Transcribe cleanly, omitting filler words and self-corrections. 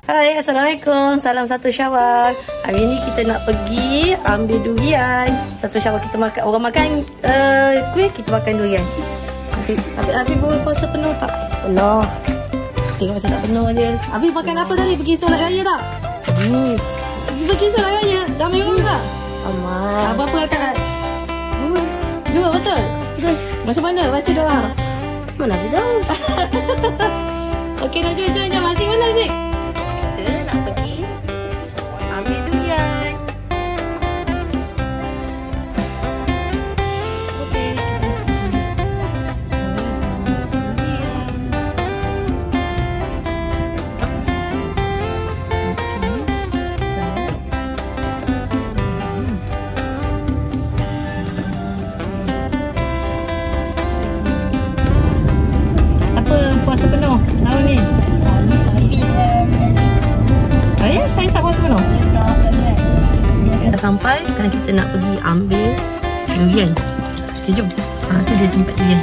Hai, Assalamualaikum. Salam satu Syawal. Hari ni kita nak pergi ambil durian. Satu Syawal kita makan, orang makan kuih, kita makan durian. Habis bawa puasa penuh tak? Penuh. Tengok macam tak penuh je. Habis makan apa tadi? Pergi solat raya tak? Pergi solat raya? Ramai orang tak? Amat. Berapa rakaat? Dua, betul? Betul. Macam mana baca doa? Mana aku tahu? Okey dah, jom. Masih mana Zik? Kita nak pergi ambil durian. Okey. Siapa puasa penuh tahun ni? Saya tak puasa penuh. Dah sampai, sekarang kita nak pergi ambil durian. Okay, jom. Tu dia tempat durian.